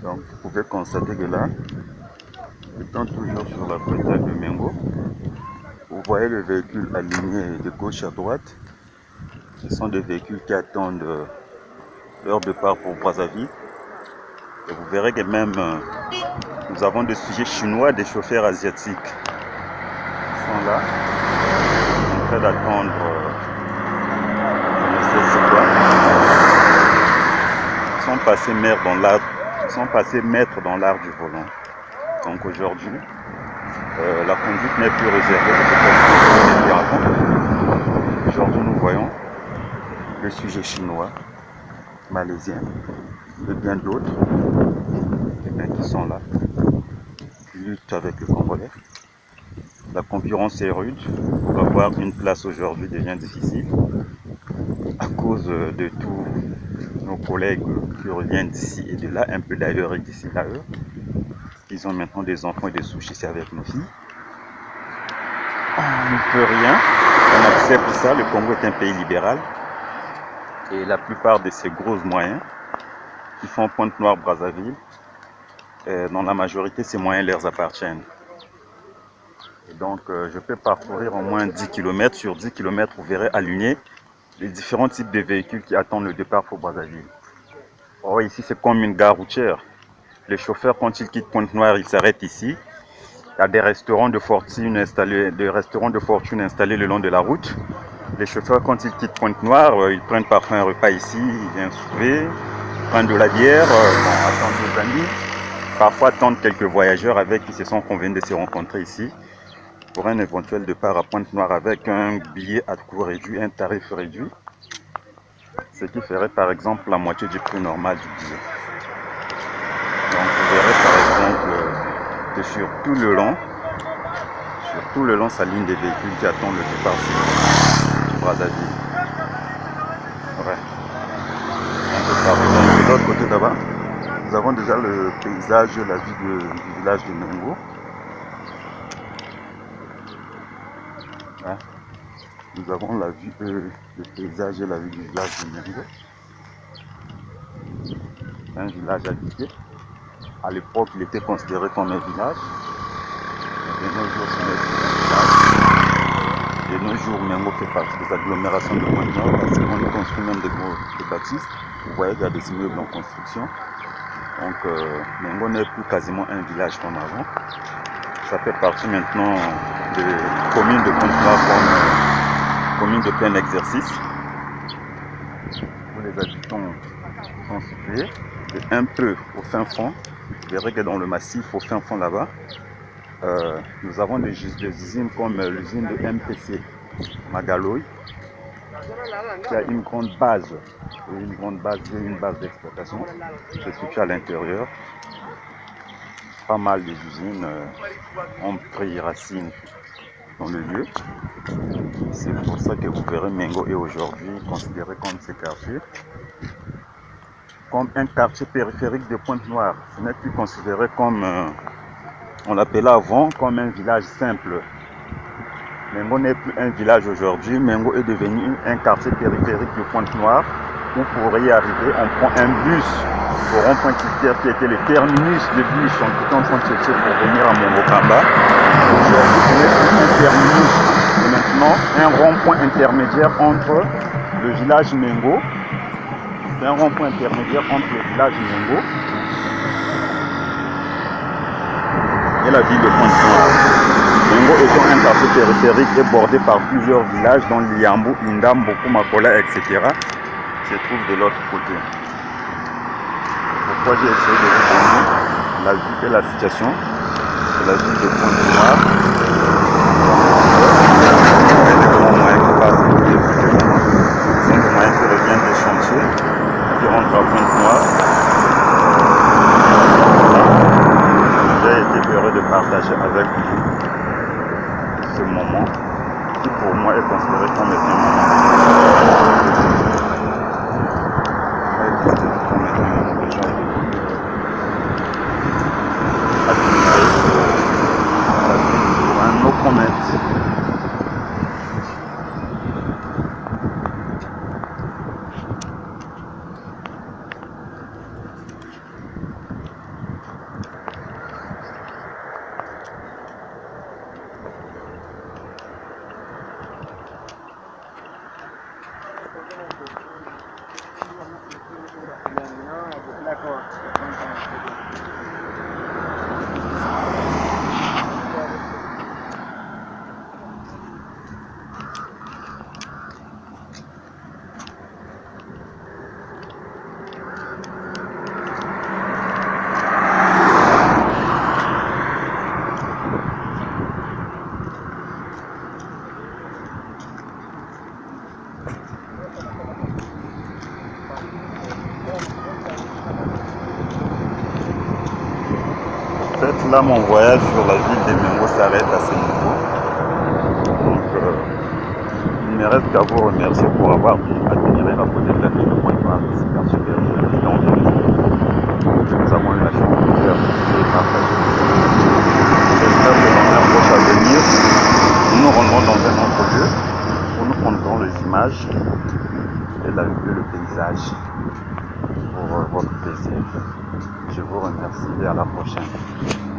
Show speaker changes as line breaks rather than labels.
Donc vous pouvez constater que là, étant toujours sur la bretelle de Mengo, vous voyez les véhicules alignés de gauche à droite. Ce sont des véhicules qui attendent leur départ pour Brazzaville. Et vous verrez que même nous avons des sujets chinois, des chauffeurs asiatiques qui sont là, en train d'attendre, je ne sais c'est quoi. Ils sont passés maîtres dans l'art du volant. Donc aujourd'hui, la conduite n'est plus réservée à ce qu'on. Aujourd'hui, nous voyons le sujet chinois, malaisien et bien d'autres, qui sont là, qui luttent avec le Congolais. La concurrence est rude. Pour avoir une place aujourd'hui devient difficile à cause de tous nos collègues qui reviennent d'ici et de là, un peu d'ailleurs et d'ici d'ailleurs. Ils ont maintenant des enfants et des souches ici avec nos filles. On ne peut rien, on accepte ça. Le Congo est un pays libéral et la plupart de ces gros moyens qui font Pointe-Noire, Brazzaville, dans la majorité, ces moyens leur appartiennent. Et donc, je peux parcourir au moins 10 km. Sur 10 km, vous verrez aligner les différents types de véhicules qui attendent le départ pour Brazzaville. Oh, ici, c'est comme une gare routière. Les chauffeurs, quand ils quittent Pointe-Noire, ils s'arrêtent ici. Il y a des restaurants de fortune installés le long de la route. Les chauffeurs, quand ils quittent Pointe-Noire, ils prennent parfois un repas ici, ils viennent souper, prennent de la bière, attendent des amis. Parfois attendent quelques voyageurs avec qui se sont convenus de se rencontrer ici pour un éventuel départ à Pointe-Noire avec un billet à coût réduit, un tarif réduit, ce qui ferait par exemple la moitié du prix normal du billet. Donc vous verrez par exemple que sur tout le long s'alignent des véhicules qui attendent le départ sur Brazzaville. Ouais. Donc de l'autre côté là-bas, nous avons déjà le paysage, la vue du village de Mengo. Ouais. Nous avons la vue, le paysage et la vue du village de Mengo. Un village habité. À l'époque, il était considéré comme un village. De nos jours, ce n'est plus un village. De nos jours, Mengo fait partie des agglomérations de Pointe-Noire parce qu'on y construit même des bâtisses. Vous voyez qu'il y a des immeubles en construction. Donc, Mengo n'est plus quasiment un village comme avant. Ça fait partie maintenant des communes de Pointe-Noire comme commune de plein exercice. Où les habitants sont situés. Et un peu au fin fond, vous verrez que dans le massif, au fin fond là-bas, nous avons des usines comme l'usine de MPC Magaloy, qui a une grande base d'exploitation qui se situe à l'intérieur. Pas mal des usines ont pris racine dans le lieu. C'est pour ça que vous verrez Mengo est aujourd'hui considéré comme ce quartier comme un quartier périphérique de Pointe-Noire. Ce n'est plus considéré comme, on l'appelait avant, comme un village simple. Mengo n'est plus un village aujourd'hui. Mengo est devenu un quartier périphérique de Pointe-Noire où pour y arriver, on prend un bus au rond-point Tister qui était le terminus de bus en quittant Pointe-Cherché pour venir à Mongokamba. Aujourd'hui, ce n'est plus un terminus, c'est maintenant un rond-point intermédiaire entre le village Mengo. C'est un rond-point intermédiaire entre le village Mengo et la ville de Pointe-Noire. Mengo étant un quartier périphérique et bordé par plusieurs villages dont Liambo, Indam, Bokumakola, etc. se trouvent de l'autre côté. Pourquoi j'ai essayé de vous donner la vue et la situation de la ville de Pointe-Noire. Les grands moyens qui passent sont des moyens qui reviennent des chantiers, qui rentrent à Pointe-Noire. J'ai été heureux de partager avec vous ce moment qui pour moi est considéré comme étant un moment.
D'accord.
En fait, là, mon voyage sur la ville de Mengo s'arrête à ce niveau. Donc, il ne me reste qu'à vous remercier pour avoir admiré la beauté de la ville de Pointe-Noire. C'est super super. Nous avons eu la chance de faire visiter et partager. J'espère que dans un prochain avenir, nous nous rendrons dans un autre lieu où nous prendrons les images et la vue, le paysage pour votre plaisir. Je vous remercie et à la prochaine.